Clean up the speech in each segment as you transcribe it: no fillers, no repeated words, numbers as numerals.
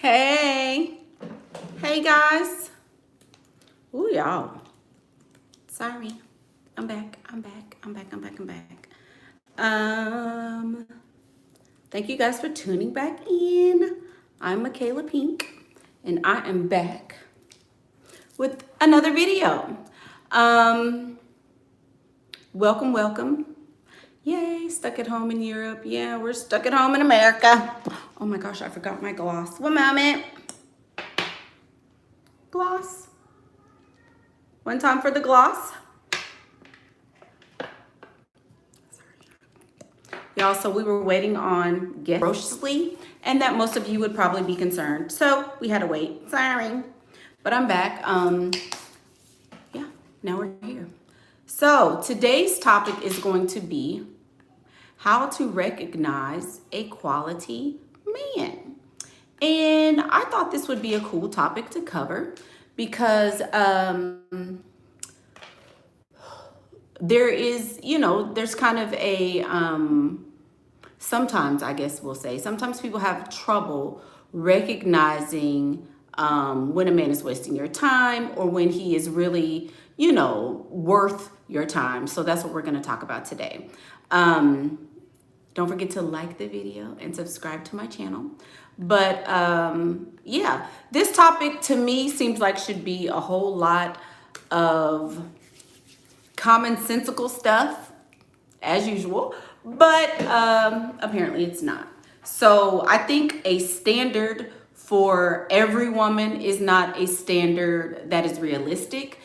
Hey. Hey, guys. Ooh, y'all. Sorry. I'm back. Thank you guys for tuning back in. I'm Michaela Pink, and I am back with another video. Welcome. Yay, stuck at home in Europe. Yeah, we're stuck at home in America. Oh my gosh, I forgot my gloss. One moment. Gloss. One time for the gloss. Y'all, so we were waiting on guests ferociously, and that most of you would probably be concerned. So we had to wait. Sorry. But I'm back. Yeah, now we're here. So today's topic is going to be how to recognize a quality man. And I thought this would be a cool topic to cover because there is, there's kind of a, sometimes I guess we'll say, sometimes people have trouble recognizing when a man is wasting your time or when he is really, worth your time. So that's what we're going to talk about today. Don't forget to like the video and subscribe to my channel. But yeah, this topic to me seems like should be a whole lot of commonsensical stuff as usual, but apparently it's not. So I think a standard for every woman is not a standard that is realistic,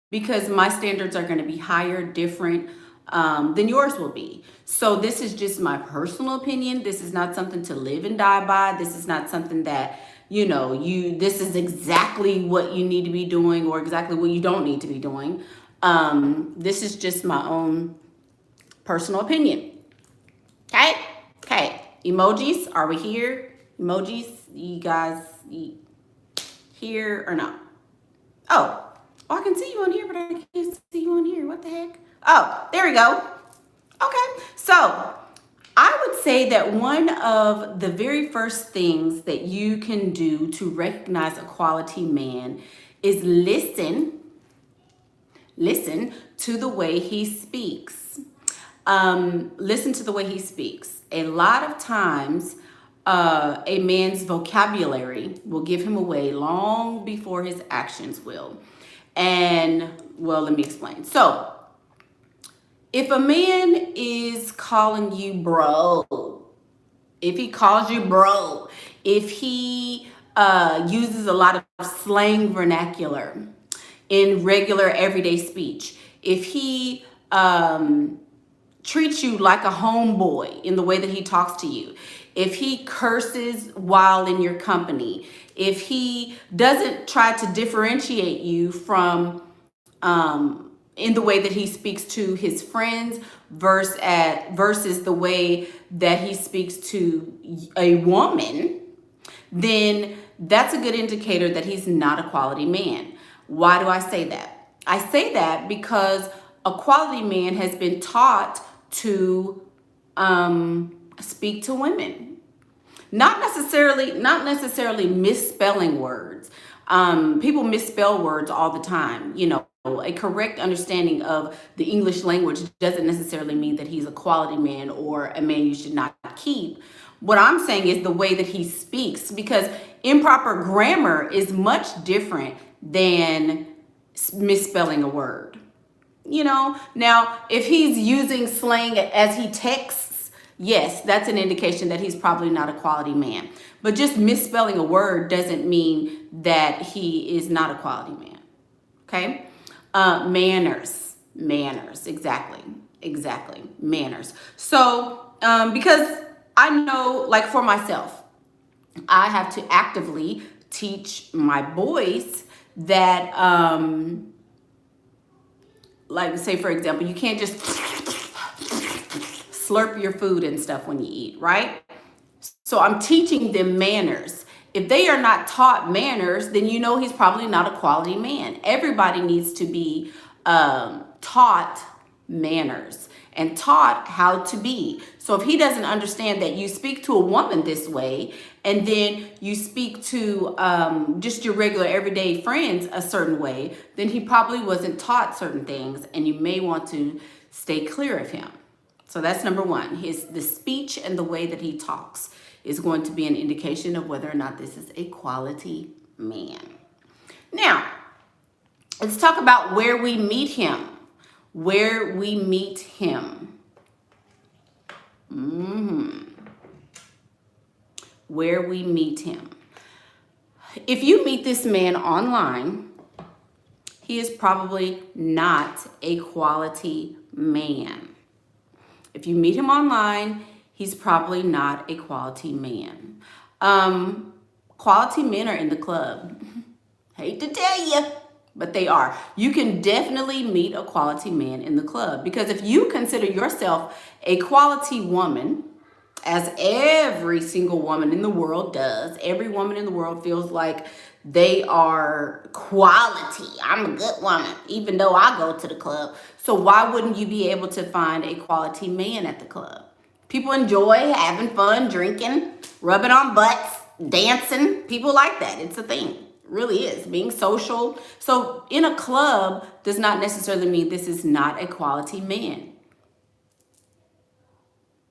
because my standards are going to be higher, different than yours will be. So this is just my personal opinion. This is not something to live and die by. This is not something that, this is exactly what you need to be doing or exactly what you don't need to be doing. This is just my own personal opinion. Okay. Emojis, are we here? Emojis, you guys here or not? Oh, I can see you on here, but I can't see you on here. What the heck? Oh, there we go. Okay, so I would say that one of the very first things that you can do to recognize a quality man is listen to the way he speaks. Listen to the way he speaks. A lot of times, a man's vocabulary will give him away long before his actions will. And, well, let me explain. So, if a man is calling you bro, if he calls you bro, if he uses a lot of slang vernacular in regular everyday speech, if he treats you like a homeboy in the way that he talks to you, if he curses while in your company, if he doesn't try to differentiate you from in the way that he speaks to his friends versus the way that he speaks to a woman, then that's a good indicator that he's not a quality man. Why do I say that? I say that because a quality man has been taught to speak to women. Not necessarily misspelling words. People misspell words all the time. A correct understanding of the English language doesn't necessarily mean that he's a quality man or a man you should not keep. What I'm saying is the way that he speaks, because improper grammar is much different than misspelling a word. Now if he's using slang as he texts, yes, that's an indication that he's probably not a quality man. But just misspelling a word doesn't mean that he is not a quality man. Okay? Manners, exactly, manners. So, because I know, like for myself, I have to actively teach my boys that, like say for example, you can't just slurp your food and stuff when you eat, right? So I'm teaching them manners. If they are not taught manners, then he's probably not a quality man. Everybody needs to be taught manners. and taught how to be. So if he doesn't understand that you speak to a woman this way, and then you speak to just your regular everyday friends a certain way, then he probably wasn't taught certain things, and you may want to stay clear of him. So that's number one. The speech and the way that he talks is going to be an indication of whether or not this is a quality man. Now, let's talk about where we meet him. Where we meet him. Where we meet him. If you meet this man online, he is probably not a quality man. If you meet him online, he's probably not a quality man. Quality men are in the club. Hate to tell you, but they are. You can definitely meet a quality man in the club, because if you consider yourself a quality woman, as every single woman in the world does, every woman in the world feels like they are quality. I'm a good woman, even though I go to the club. So why wouldn't you be able to find a quality man at the club? People enjoy having fun, drinking, rubbing on butts, dancing. People like that. It's a thing. It really is. Being social. So in a club does not necessarily mean this is not a quality man.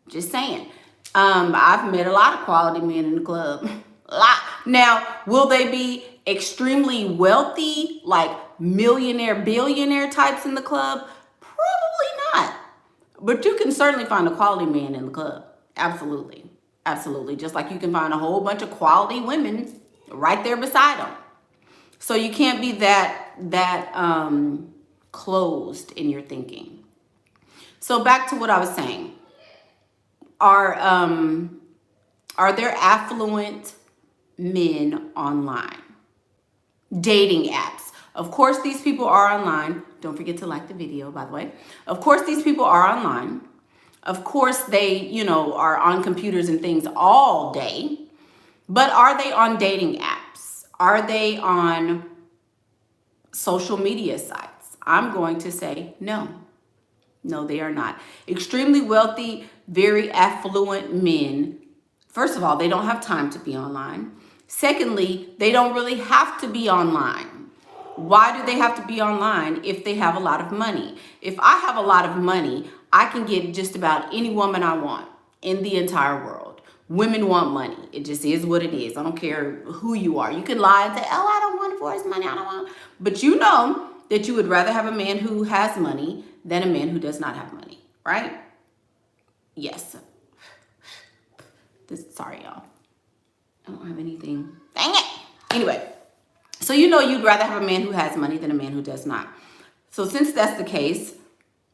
Just saying. I've met a lot of quality men in the club. A lot. Now, will they be extremely wealthy, like millionaire, billionaire types in the club? Probably not. But you can certainly find a quality man in the club. Absolutely. Absolutely. Just like you can find a whole bunch of quality women right there beside them. So you can't be that closed in your thinking. So back to what I was saying. Are there affluent men online? Dating apps. Of course, these people are online. Don't forget to like the video, by the way. Of course, these people are online. Of course, they, are on computers and things all day. But are they on dating apps? Are they on social media sites? I'm going to say no. No, they are not. Extremely wealthy, very affluent men. First of all, they don't have time to be online. Secondly, they don't really have to be online. Why do they have to be online if they have a lot of money? If I have a lot of money, I can get just about any woman I want in the entire world. Women want money. It just is what it is. I don't care who you are. You can lie and say, oh, I don't want it for his money. I don't want it. But you know that you would rather have a man who has money than a man who does not have money, right? Yes. Sorry, y'all. I don't have anything. Dang it. Anyway, so you'd rather have a man who has money than a man who does not. So since that's the case,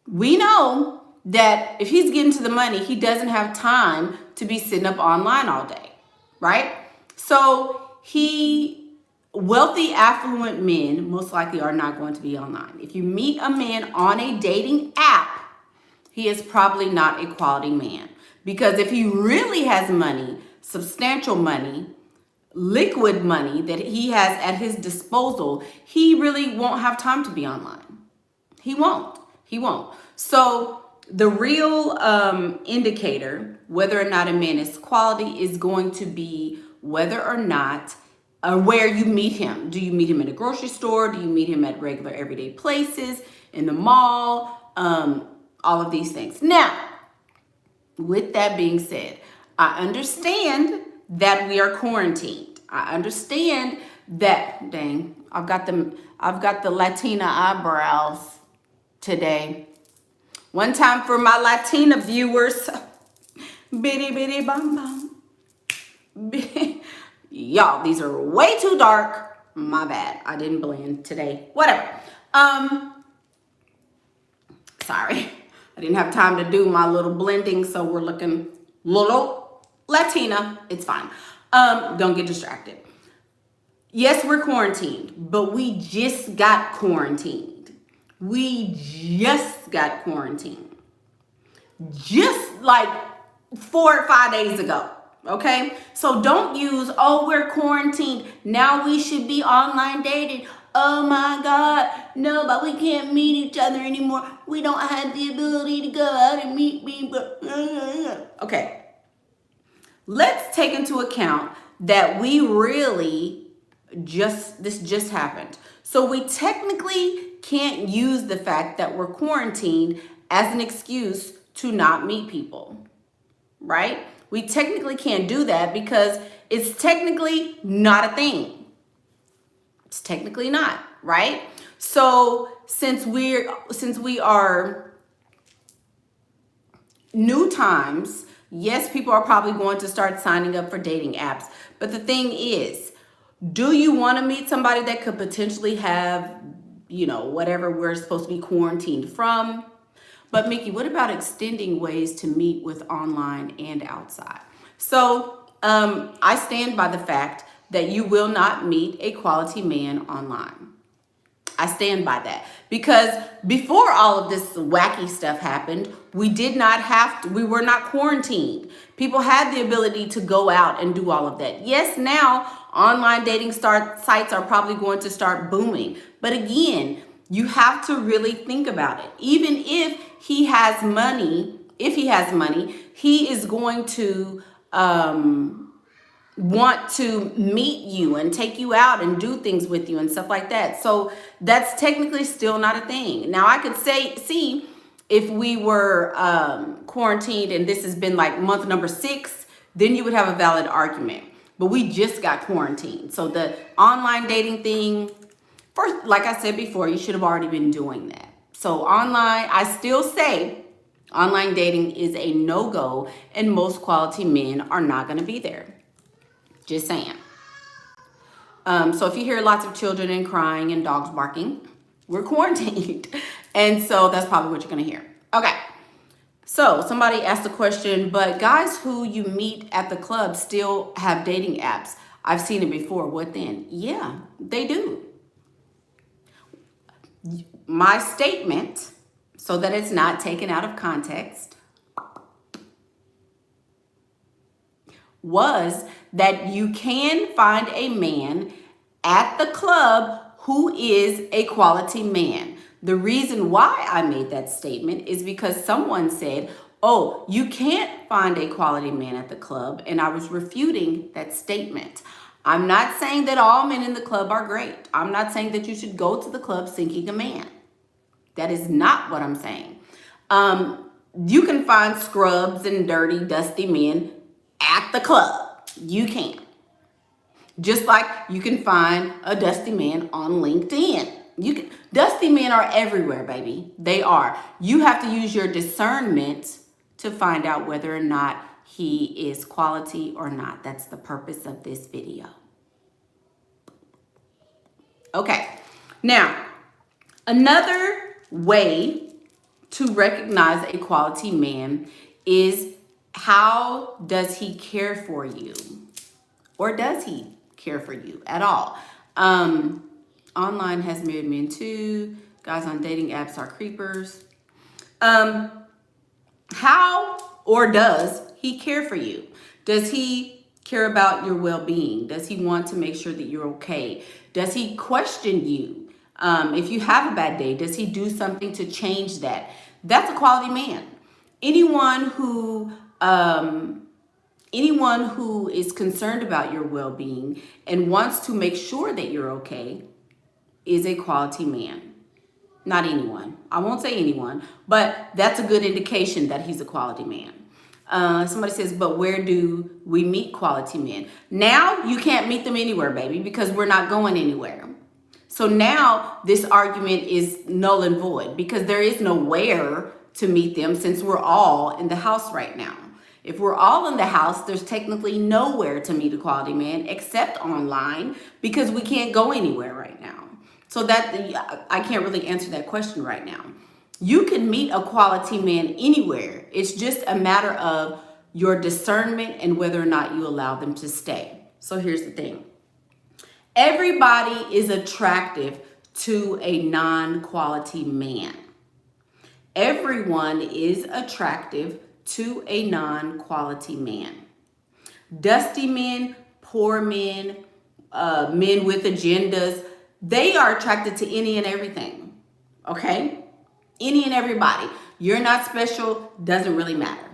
we know that if he's getting to the money, he doesn't have time to be sitting up online all day, right? So wealthy, affluent men most likely are not going to be online. If you meet a man on a dating app, he is probably not a quality man. Because if he really has money, substantial money, liquid money that he has at his disposal, he really won't have time to be online. He won't. So the real indicator whether or not a man is quality is going to be whether or not where you meet him. Do you meet him in a grocery store? Do you meet him at regular everyday places, in the mall? All of these things. Now, with that being said, I understand that we are quarantined. I understand that, dang, I've got the Latina eyebrows today. One time for my Latina viewers. Bitty bitty bum bum. Y'all, these are way too dark. My bad. I didn't blend today. Whatever. Sorry. I didn't have time to do my little blending, so we're looking little Latina. It's fine. Don't get distracted. Yes, we're quarantined, but we just got quarantined. Just like 4 or 5 days ago. Okay, so don't use, oh, we're quarantined, now we should be online dating. oh my God, no, but we can't meet each other anymore. We don't have the ability to go out and meet people. Okay, let's take into account that we really this just happened. So we technically can't use the fact that we're quarantined as an excuse to not meet people, right? We technically can't do that because it's technically not a thing. It's technically not, right? So since we are new times, yes, people are probably going to start signing up for dating apps. But the thing is, do you want to meet somebody that could potentially have, whatever we're supposed to be quarantined from? But Mickey, what about extending ways to meet with online and outside? So I stand by the fact that you will not meet a quality man online. I stand by that because before all of this wacky stuff happened, we were not quarantined. People had the ability to go out and do all of that. Yes, now online dating sites are probably going to start booming. But again, you have to really think about it. Even if he has money, he is going to want to meet you and take you out and do things with you and stuff like that. So that's technically still not a thing. Now I could see if we were quarantined and this has been like month number 6, then you would have a valid argument. But we just got quarantined. So the online dating thing, first, like I said before, you should have already been doing that. So I still say online dating is a no-go and most quality men are not going to be there. Just saying. So if you hear lots of children and crying and dogs barking, we're quarantined. And so that's probably what you're going to hear. Okay. So somebody asked the question, but guys who you meet at the club still have dating apps. I've seen it before. What then? Yeah, they do. My statement, so that it's not taken out of context, was that you can find a man at the club who is a quality man. The reason why I made that statement is because someone said, oh, you can't find a quality man at the club, and I was refuting that statement. I'm not saying that all men in the club are great. I'm not saying that you should go to the club seeking a man. That is not what I'm saying. You can find scrubs and dirty, dusty men at the club. You can. Just like you can find a dusty man on LinkedIn. Dusty men are everywhere, baby. They are. You have to use your discernment to find out whether or not he is quality or not. That's the purpose of this video. Okay. Now, another way to recognize a quality man is, how does he care for you? Or does he care for you at all? Online has married men too. Guys on dating apps are creepers. How or does he care for you? Does he care about your well-being? Does he want to make sure that you're okay? Does he question you? If you have a bad day, does he do something to change that? That's a quality man. Anyone who is concerned about your well-being and wants to make sure that you're okay is a quality man. Not anyone. I won't say anyone, but that's a good indication that he's a quality man. Somebody says, but where do we meet quality men? Now you can't meet them anywhere, baby, because we're not going anywhere. So now this argument is null and void because there is nowhere to meet them since we're all in the house right now. If we're all in the house, there's technically nowhere to meet a quality man except online because we can't go anywhere right now. So that I can't really answer that question right now. You can meet a quality man anywhere. It's just a matter of your discernment and whether or not you allow them to stay. So here's the thing. Everybody is attractive to a non-quality man. Everyone is attractive to a non-quality man. Dusty men, poor men, men with agendas, They are attracted to any and everything, okay? Any and everybody. You're not special, doesn't really matter,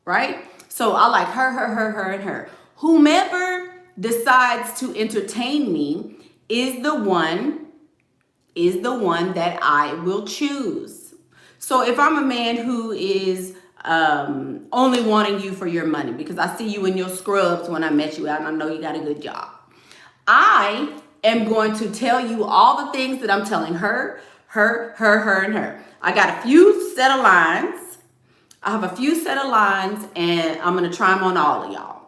right? So I like her, and her. Whomever decides to entertain me is the one that I will choose. So if I'm a man who is only wanting you for your money, because I see you in your scrubs when I met you out and I know you got a good job, I am going to tell you all the things that I'm telling her, and her. I got a few set of lines. I have a few set of lines and I'm going to try them on all of y'all.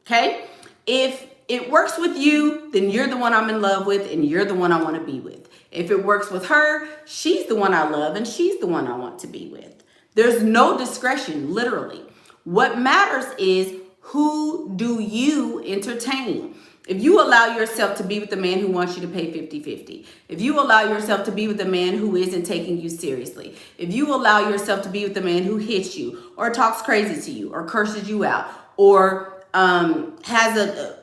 Okay? If it works with you, then you're the one I'm in love with and you're the one I want to be with. If it works with her, she's the one I love and she's the one I want to be with. There's no discretion, literally. What matters is, who do you entertain? If you allow yourself to be with the man who wants you to pay 50-50, if you allow yourself to be with the man who isn't taking you seriously, if you allow yourself to be with the man who hits you or talks crazy to you or curses you out or has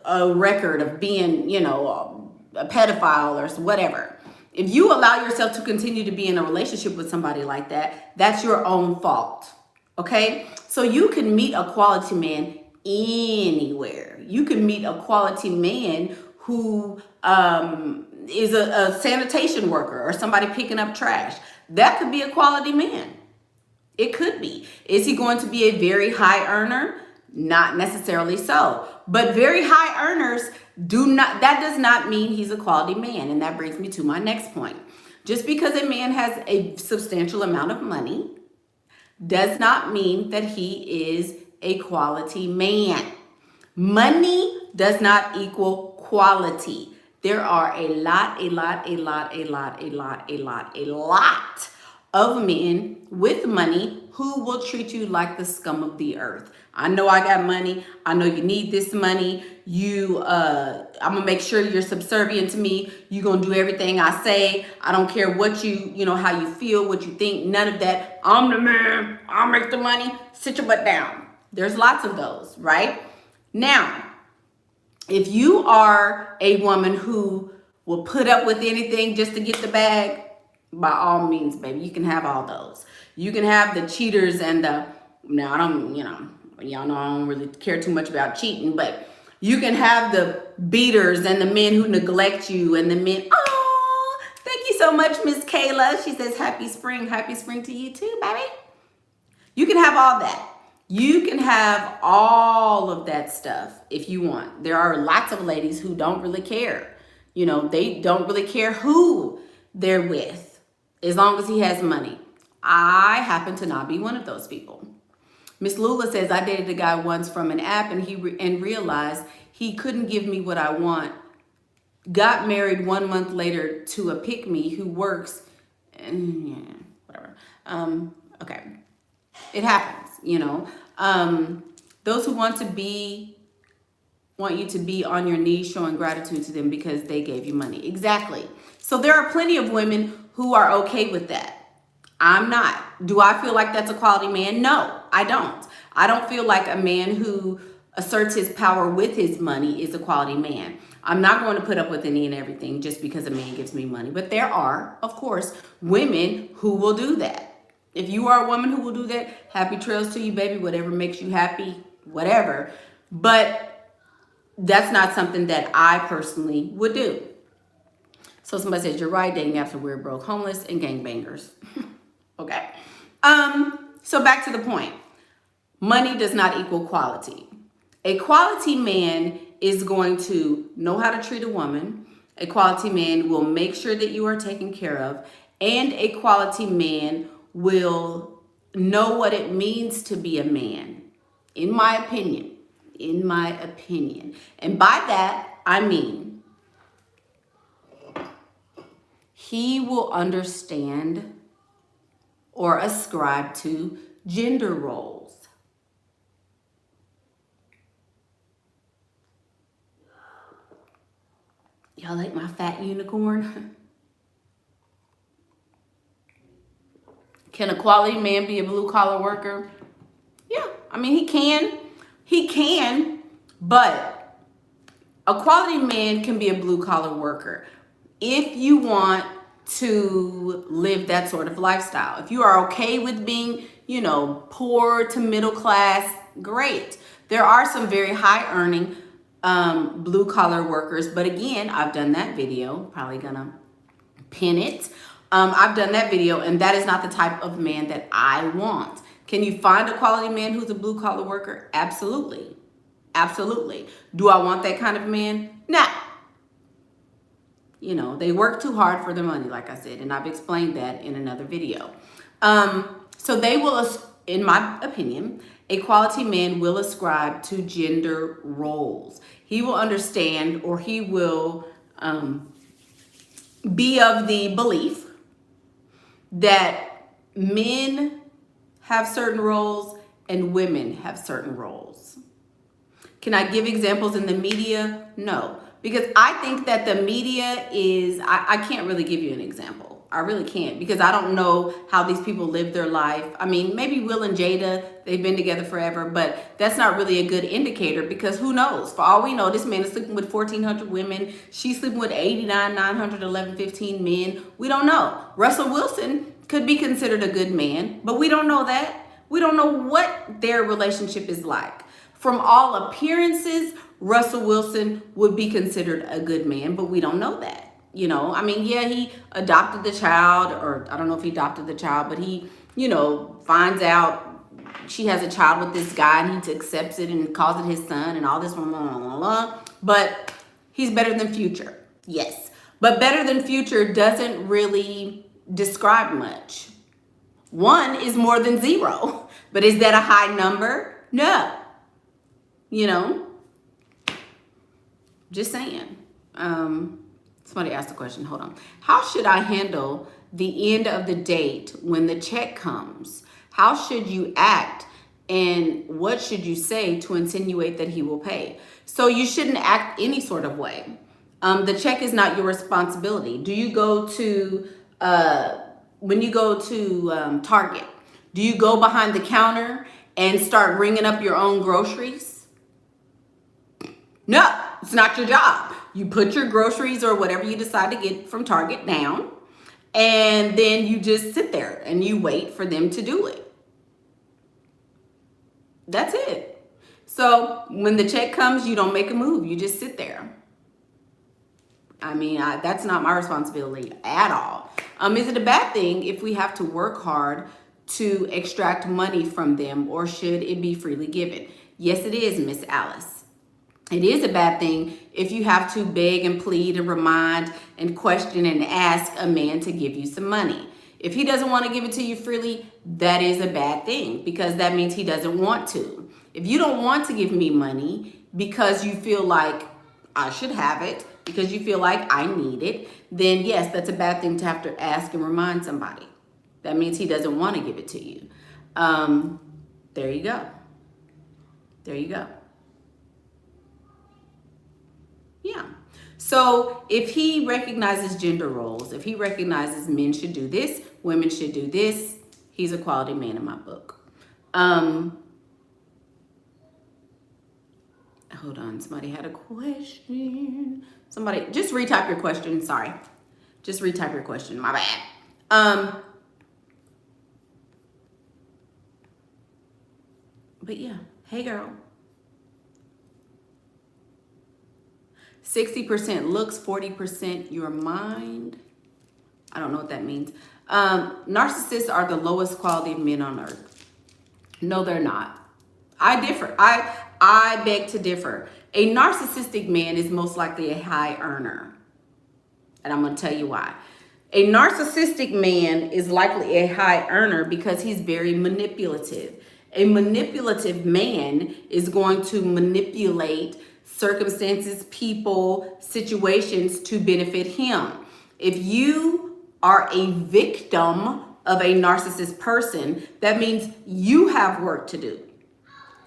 a record of being, you know, a pedophile or whatever. If you allow yourself to continue to be in a relationship with somebody like that, that's your own fault. Okay? So you can meet a quality man anywhere. You can meet a quality man who is a sanitation worker or somebody picking up trash. That could be a quality man. It could be. Is he going to be a very high earner? Not necessarily so. But very high earners that does not mean he's a quality man. And that brings me to my next point. Just because a man has a substantial amount of money does not mean that he is a quality man. Money does not equal quality. There are a lot of men with money who will treat you like the scum of the earth. I know I got money. I know you need this money. I'm gonna make sure you're subservient to me. You're gonna do everything I say. I don't care what how you feel, what you think, none of that. I'm the man, I'll make the money, sit your butt down. There's lots of those, right? Now, if you are a woman who will put up with anything just to get the bag, by all means, baby, you can have all those. You can have the cheaters and y'all know I don't really care too much about cheating, but you can have the beaters and the men who neglect you and the men, oh, thank you so much, Miss Kayla. She says, happy spring to you too, baby. You can have all that. You can have all of that stuff if you want. There are lots of ladies who don't really care. They don't really care who they're with as long as he has money. I happen to not be one of those people. Miss Lula says, I dated a guy once from an app and realized he couldn't give me what I want. Got married 1 month later to a pick-me who works, and whatever. Okay. It happens, those who want you to be on your knees showing gratitude to them because they gave you money. Exactly. So there are plenty of women who are okay with that. I'm not. Do I feel like that's a quality man? No, I don't. I don't feel like a man who asserts his power with his money is a quality man. I'm not going to put up with any and everything just because a man gives me money. But there are, of course, women who will do that. If you are a woman who will do that, happy trails to you, baby. Whatever makes you happy, whatever. But that's not something that I personally would do. So somebody says, you're right, dating after we're broke, homeless, and gangbangers. Okay. So back to the point. Money does not equal quality. A quality man is going to know how to treat a woman. A quality man will make sure that you are taken care of. And a quality man will know what it means to be a man, in my opinion. And by that, I mean, he will understand or ascribe to gender roles. Y'all like my fat unicorn? Can a quality man be a blue-collar worker? Yeah, I mean, he can, but a quality man can be a blue-collar worker if you want to live that sort of lifestyle. If you are okay with being, you know, poor to middle class, great. There are some very high earning blue collar workers, but again, I've done that video, probably gonna pin it. I've done that video, and that is not the type of man that I want. Can you find a quality man who's a blue collar worker? Absolutely. Absolutely. Do I want that kind of man? No. You know, they work too hard for their money, like I said, and I've explained that in another video. So they will, in my opinion, a quality man will ascribe to gender roles. He will understand, or he will be of the belief that men have certain roles and women have certain roles. Can I give examples in the media? No, because I think that the media is, I can't really give you an example. I really can't, because I don't know how these people live their life. I mean, maybe Will and Jada, they've been together forever, but that's not really a good indicator, because who knows? For all we know, this man is sleeping with 1,400 women. She's sleeping with 89, 911, 15 men. We don't know. Russell Wilson could be considered a good man, but we don't know that. We don't know what their relationship is like. From all appearances, Russell Wilson would be considered a good man, but we don't know that. You know, I mean, yeah, he adopted the child, or I don't know if he adopted the child, but he, you know, finds out she has a child with this guy, and he accepts it and calls it his son and all this, blah, blah, blah, blah. But he's better than Future. Yes. But better than Future doesn't really describe much. 1 is more than 0. But is that a high number? No. You know, just saying. Somebody asked a question. Hold on. How should I handle the end of the date when the check comes? How should you act, and what should you say to insinuate that he will pay? So you shouldn't act any sort of way. The check is not your responsibility. Do you go to, when you go to Target, do you go behind the counter and start ringing up your own groceries? No, it's not your job. You put your groceries or whatever you decide to get from Target down, and then you just sit there and you wait for them to do it. That's it. So when the check comes, you don't make a move. You just sit there. I mean, that's not my responsibility at all. Is it a bad thing if we have to work hard to extract money from them, or should it be freely given? Yes, it is, Miss Alice. It is a bad thing if you have to beg and plead and remind and question and ask a man to give you some money. If he doesn't want to give it to you freely, that is a bad thing, because that means he doesn't want to. If you don't want to give me money because you feel like I should have it, because you feel like I need it, then yes, that's a bad thing to have to ask and remind somebody. That means he doesn't want to give it to you. There you go. There you go. Yeah. So if he recognizes gender roles, if he recognizes men should do this, women should do this, he's a quality man in my book. Hold on. Somebody had a question. Somebody, just retype your question. Sorry. Just retype your question. My bad. But yeah. Hey, girl. 60% looks, 40% your mind. I don't know what that means. Narcissists are the lowest quality of men on earth. No, they're not. I differ. I beg to differ. A narcissistic man is most likely a high earner. And I'm going to tell you why. A narcissistic man is likely a high earner because he's very manipulative. A manipulative man is going to manipulate circumstances, people, situations to benefit him. If you are a victim of a narcissist person, that means you have work to do.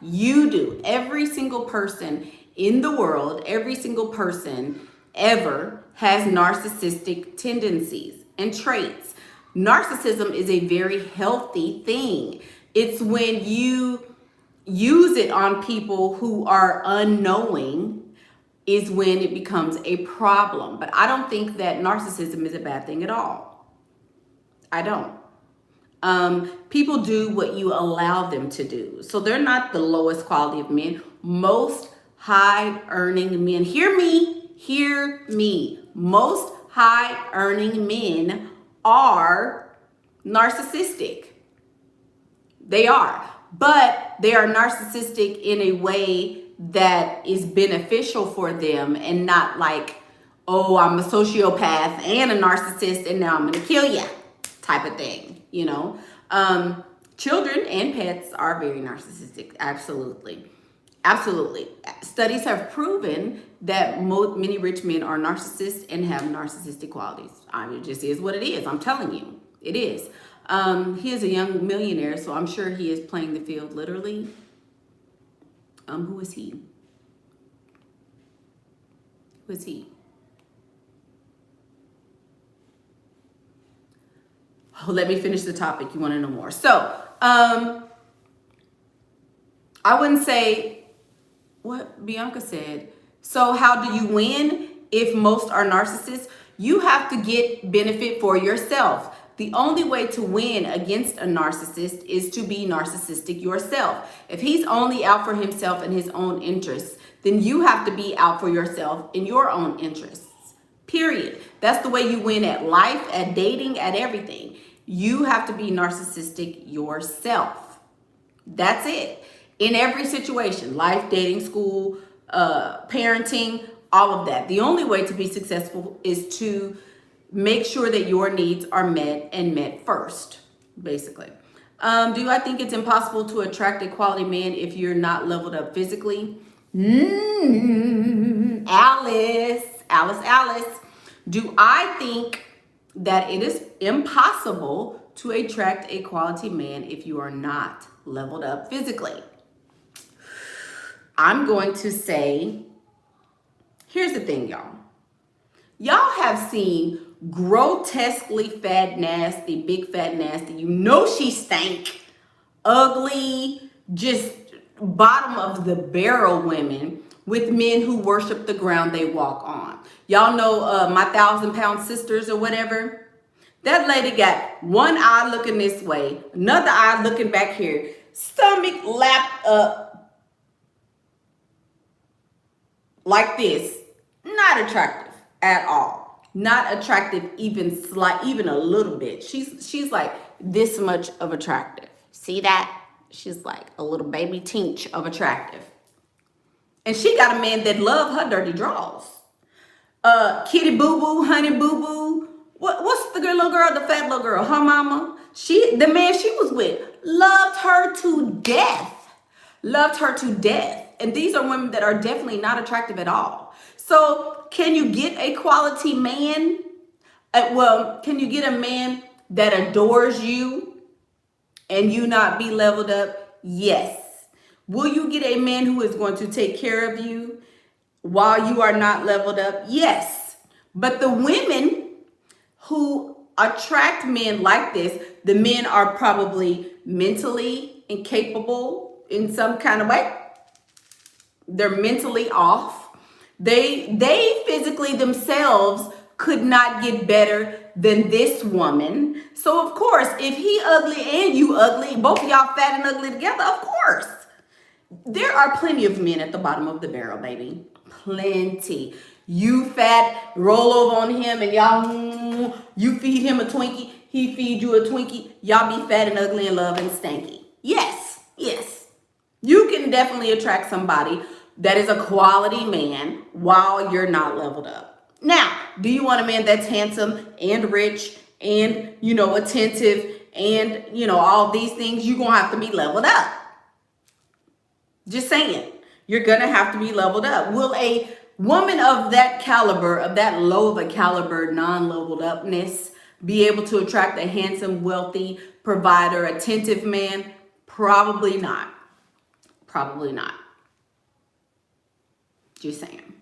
You do. Every single person in the world, every single person ever has narcissistic tendencies and traits. Narcissism is a very healthy thing. It's when you use it on people who are unknowing is when it becomes a problem. But I don't think that narcissism is a bad thing at all. I don't. People do what you allow them to do. So they're not the lowest quality of men. Most high earning men, hear me. Most high earning men are narcissistic. They are, but they are narcissistic in a way that is beneficial for them, and not like, oh, I'm a sociopath and a narcissist and now I'm gonna kill you type of thing, you know. Children and pets are very narcissistic. Absolutely. Studies have proven that many rich men are narcissists and have narcissistic qualities. It just is what it is. I'm telling you, it is. He is a young millionaire, so I'm sure he is playing the field literally. Who is he? Who is he? Oh, let me finish the topic. You want to know more. So, I wouldn't say what Bianca said. So how do you win if most are narcissists? You have to get benefit for yourself. The only way to win against a narcissist is to be narcissistic yourself. If he's only out for himself and his own interests, then you have to be out for yourself and your own interests. Period. That's the way you win at life, at dating, at everything. You have to be narcissistic yourself. That's it. In every situation, life, dating, school, parenting, all of that. The only way to be successful is to make sure that your needs are met and met first, basically. Do I think it's impossible to attract a quality man if you're not leveled up physically? Alice. Do I think that it is impossible to attract a quality man if you are not leveled up physically? I'm going to say, here's the thing, y'all. Y'all have seen grotesquely fat, nasty, big fat, nasty. You know she stank, ugly, just bottom of the barrel women with men who worship the ground they walk on. Y'all know my 1,000-pound sisters or whatever. That lady got one eye looking this way, another eye looking back here, stomach lapped up like this. Not attractive at all. Not attractive even a little bit. She's like this much of attractive. See that? She's like a little baby tinch of attractive. And she got a man that love her dirty draws. Kitty Boo Boo, Honey Boo Boo. What's the little girl, the fat little girl? Her mama. The man she was with loved her to death. Loved her to death. And these are women that are definitely not attractive at all. So can you get a quality man? Can you get a man that adores you and you not be leveled up? Yes. Will you get a man who is going to take care of you while you are not leveled up? Yes. But the women who attract men like this, the men are probably mentally incapable in some kind of way. They're mentally off. They physically themselves could not get better than this woman. So of course, if he ugly and you ugly, both of y'all fat and ugly together, of course. There are plenty of men at the bottom of the barrel, baby. Plenty. You fat, roll over on him and y'all, you feed him a Twinkie, he feed you a Twinkie. Y'all be fat and ugly and love and stanky. Yes. You can definitely attract somebody that is a quality man while you're not leveled up. Now, do you want a man that's handsome and rich and, attentive and, all these things? You're going to have to be leveled up. Just saying. You're going to have to be leveled up. Will a woman of that caliber, of that low of a caliber, non-leveled upness, be able to attract a handsome, wealthy, provider, attentive man? Probably not. Probably not. Just saying.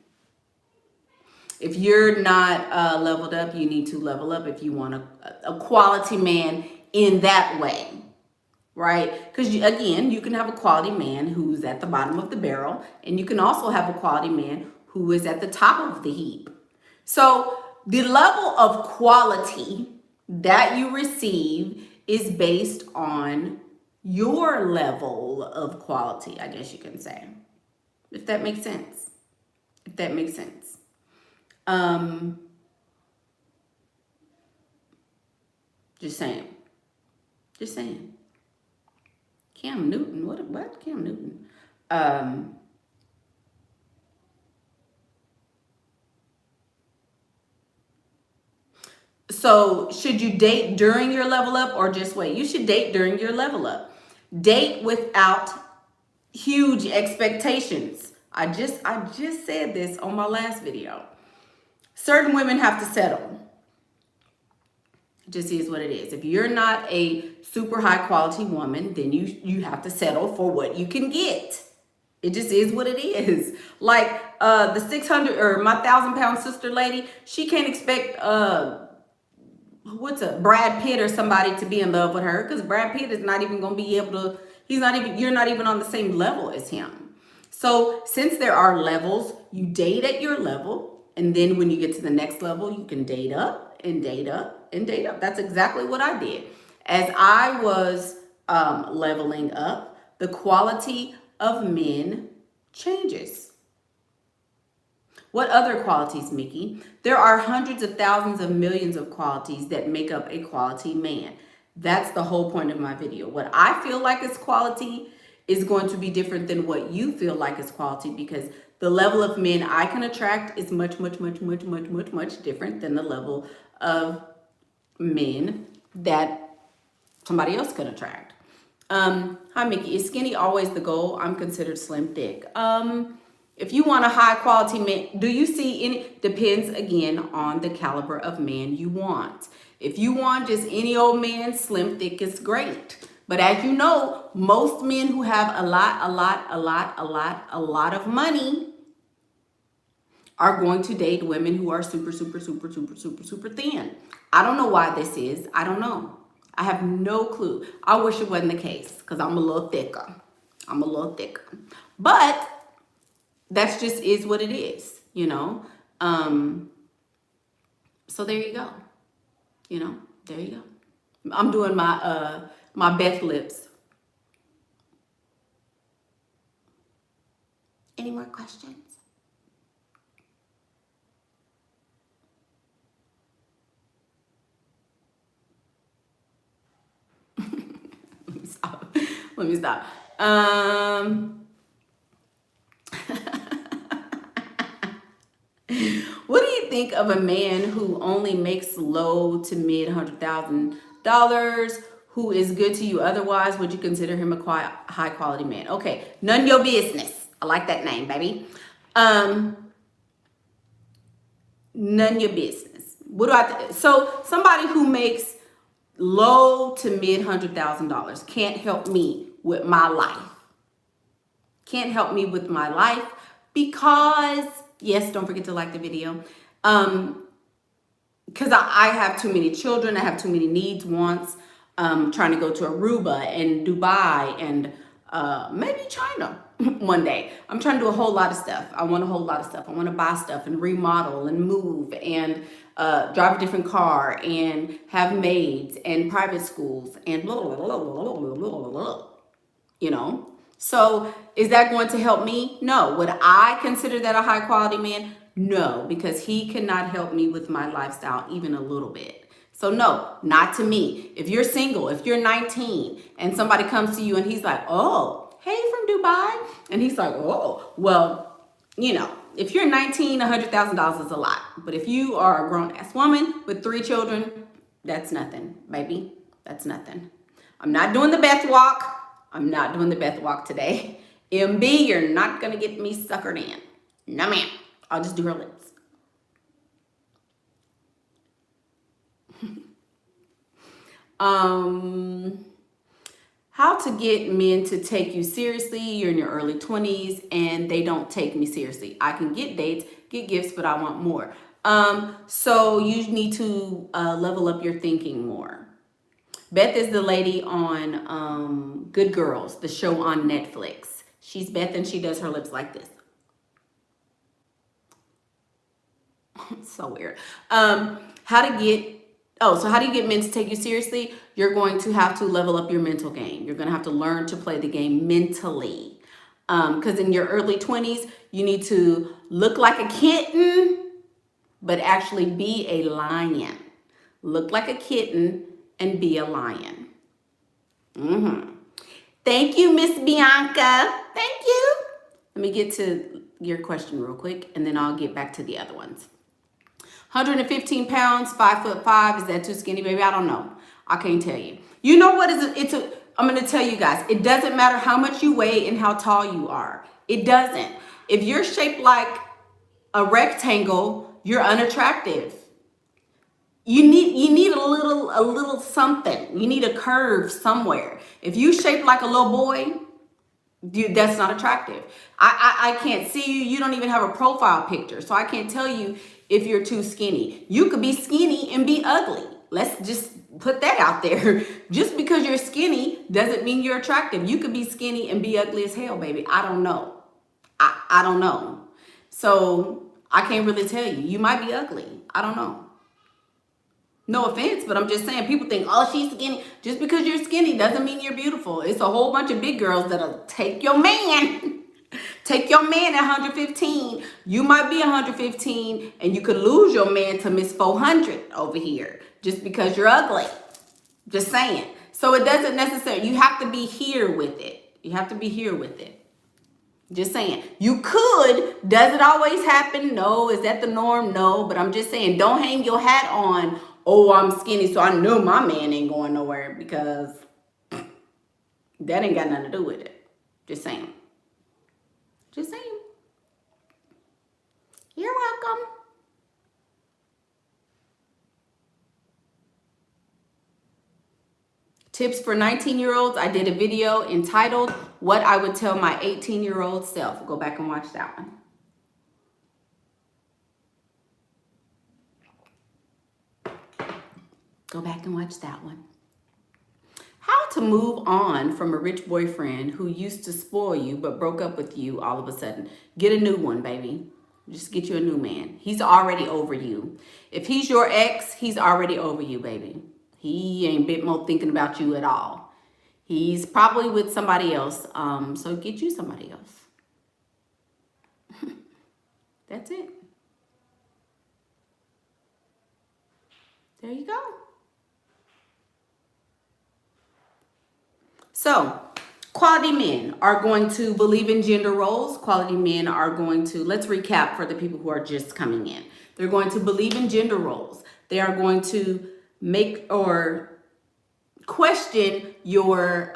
If you're not leveled up, you need to level up if you want a quality man in that way, right? Because again, you can have a quality man who's at the bottom of the barrel, and you can also have a quality man who is at the top of the heap. So the level of quality that you receive is based on your level of quality, I guess you can say. If that makes sense. If that makes sense. Just saying. Just saying. Cam Newton. What? Cam Newton. So should you date during your level up or just wait? You should date during your level up. Date without huge expectations. I just said this on my last video. Certain women have to settle. It just is what it is. If you're not a super high quality woman, then you have to settle for what you can get. It just is what it is. Like the 600 or my 1,000-pound sister lady, she can't expect Brad Pitt or somebody to be in love with her, because Brad Pitt is not even going to be able to, you're not even on the same level as him. So since there are levels, you date at your level, and then when you get to the next level, you can date up and date up and date up. That's exactly what I did. As I was leveling up, the quality of men changes. What other qualities, Mickey? There are hundreds of thousands of millions of qualities that make up a quality man. That's the whole point of my video. What I feel like is quality is going to be different than what you feel like is quality, because the level of men I can attract is much different than the level of men that somebody else can attract. Hi, Mickey. Is skinny always the goal? I'm considered slim thick. If you want a high quality man, do you see any? Depends again on the caliber of man you want. If you want just any old man, slim thick is great. But as you know, most men who have a lot of money are going to date women who are super thin. I don't know why this is. I don't know. I have no clue. I wish it wasn't the case, because I'm a little thicker. But that's just is what it is, you know. So there you go. You know, there you go. I'm doing my my Beth lips. Any more questions? Let me stop. What do you think of a man who only makes low to mid $100,000, who is good to you otherwise? Would you consider him a high quality man? Okay, none your business. I like that name, baby. None your business. What do so somebody who makes low to mid $100,000 can't help me with my life. Can't help me with my life because, yes, don't forget to like the video. Because I have too many children. I have too many needs, wants. Trying to go to Aruba and Dubai and maybe China one day. I'm trying to do a whole lot of stuff. I want a whole lot of stuff. I want to buy stuff and remodel and move and drive a different car and have maids and private schools and blah, blah, blah, blah, blah, blah, blah, you know. So is that going to help me? No. Would I consider that a high quality man? No, because he cannot help me with my lifestyle even a little bit. So no, not to me. If you're single, if you're 19 and somebody comes to you and he's like, oh, hey, from Dubai. And he's like, oh, well, you know, if you're 19, $100,000 is a lot. But if you are a grown ass woman with 3 children, that's nothing, baby. That's nothing. I'm not doing the Beth walk. I'm not doing the Beth walk today. MB, you're not going to get me suckered in. No, ma'am. I'll just do her lips. How to get men to take you seriously. You're in your early 20s and they don't take me seriously. I can get dates, get gifts, but I want more. So you need to level up your thinking more. Beth is the lady on Good Girls, the show on Netflix. She's Beth and she does her lips like this. So weird. How to get, oh, so how do you get men to take you seriously? You're going to have to level up your mental game. You're going to have to learn to play the game mentally. Because in your early 20s, you need to look like a kitten, but actually be a lion. Look like a kitten and be a lion. Thank you, Miss Bianca. Thank you. Let me get to your question real quick, and then I'll get back to the other ones. 115 pounds, 5'5". Is that too skinny, baby? I don't know. I can't tell you. You know what is it? I'm going to tell you guys. It doesn't matter how much you weigh and how tall you are. It doesn't. If you're shaped like a rectangle, you're unattractive. You need a little something. You need a curve somewhere. If you shape like a little boy, that's not attractive. I can't see you. You don't even have a profile picture. So I can't tell you if you're too skinny. You could be skinny and be ugly. Let's just put that out there. Just because you're skinny doesn't mean you're attractive. You could be skinny and be ugly as hell, baby. I don't know. I don't know. So I can't really tell you. You might be ugly. I don't know. No offense, but I'm just saying, people think, oh, she's skinny. Just because you're skinny doesn't mean you're beautiful. It's a whole bunch of big girls that'll take your man. Take your man at 115. You might be 115 and you could lose your man to Miss 400 over here just because you're ugly. Just saying. So it doesn't necessarily, you have to be here with it. You have to be here with it. Just saying. You could. Does it always happen? No. Is that the norm? No. But I'm just saying, don't hang your hat on, oh, I'm skinny, so I know my man ain't going nowhere, because that ain't got nothing to do with it. Just saying. Just saying. You're welcome. Tips for 19-year-olds. I did a video entitled What I Would Tell My 18-Year-Old Self. Go back and watch that one. Go back and watch that one. How to move on from a rich boyfriend who used to spoil you but broke up with you all of a sudden. Get a new one, baby. Just get you a new man. He's already over you. If he's your ex, he's already over you, baby. He ain't bit more thinking about you at all. He's probably with somebody else. So get you somebody else. That's it. There you go. So, quality men are going to believe in gender roles. Quality men are going to, let's recap for the people who are just coming in. They're going to believe in gender roles. They are going to make or question your,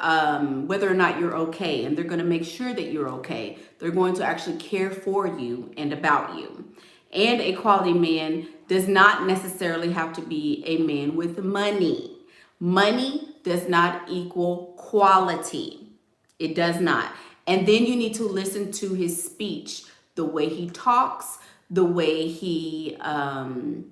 whether or not you're okay. And they're going to make sure that you're okay. They're going to actually care for you and about you. And a quality man does not necessarily have to be a man with money. Money does not equal quality. It does not. And then you need to listen to his speech, the way he talks, the way he, the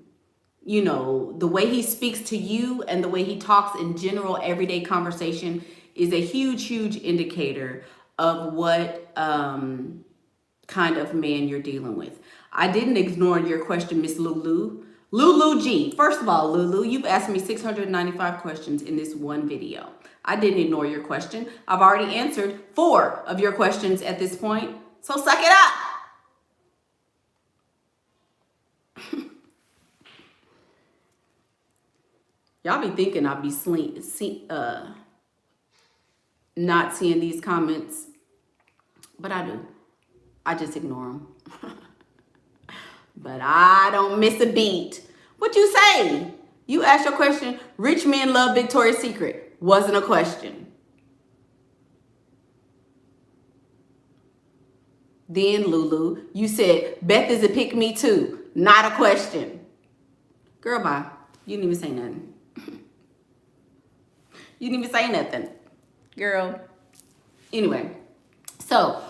way he speaks to you and the way he talks in general, everyday conversation is a huge, huge indicator of what kind of man you're dealing with. I didn't ignore your question, Miss Lulu. Lulu G. First of all, Lulu, you've asked me 695 questions in this one video. I didn't ignore your question. I've already answered 4 of your questions at this point. So suck it up. Y'all be thinking I'll be not seeing these comments, but I do. I just ignore them. But I don't miss a beat. What you say? You asked your question, rich men love Victoria's Secret. Wasn't a question. Then, Lulu, you said, Beth is a pick me too. Not a question. Girl, bye. You didn't even say nothing. You didn't even say nothing. Girl. Anyway. So,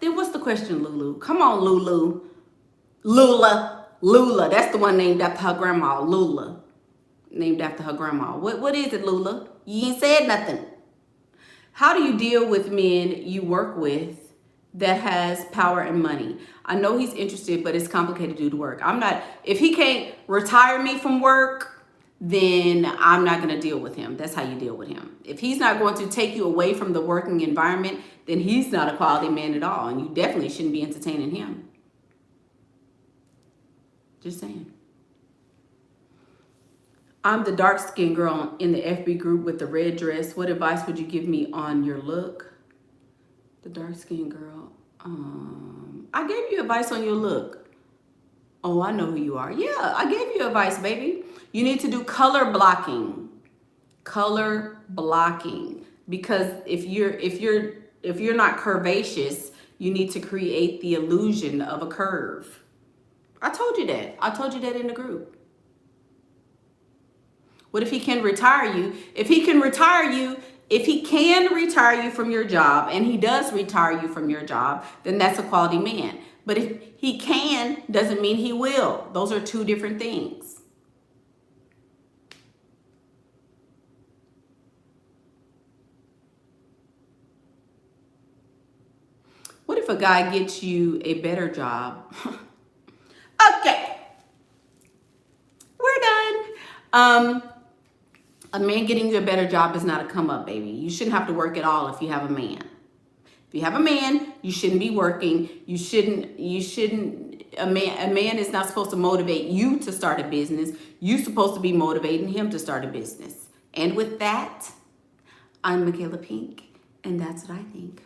then what's the question, Lulu? Come on, Lulu. Lula. That's the one named after her grandma, Lula. Named after her grandma. What is it, Lula? You ain't said nothing. How do you deal with men you work with that has power and money. I know he's interested, but it's complicated due to work. I'm not, if he can't retire me from work, then I'm not going to deal with him. That's how you deal with him. If he's not going to take you away from the working environment, then he's not a quality man at all. And you definitely shouldn't be entertaining him. Just saying. I'm the dark-skinned girl in the FB group with the red dress. What advice would you give me on your look? The dark-skinned girl. I gave you advice on your look. Oh, I know who you are. Yeah, I gave you advice, baby. You need to do color blocking. Color blocking. Because if you're not curvaceous, you need to create the illusion of a curve. I told you that. I told you that in the group. What if he can retire you? If he can retire you, if he can retire you from your job, and he does retire you from your job, then that's a quality man. But if he can, doesn't mean he will. Those are two different things. What if a guy gets you a better job? Okay. We're done. A man getting you a better job is not a come up, baby. You shouldn't have to work at all if you have a man. If you have a man, you shouldn't be working. A man is not supposed to motivate you to start a business. You're supposed to be motivating him to start a business. And with that, I'm Michaela Pink, and that's what I think.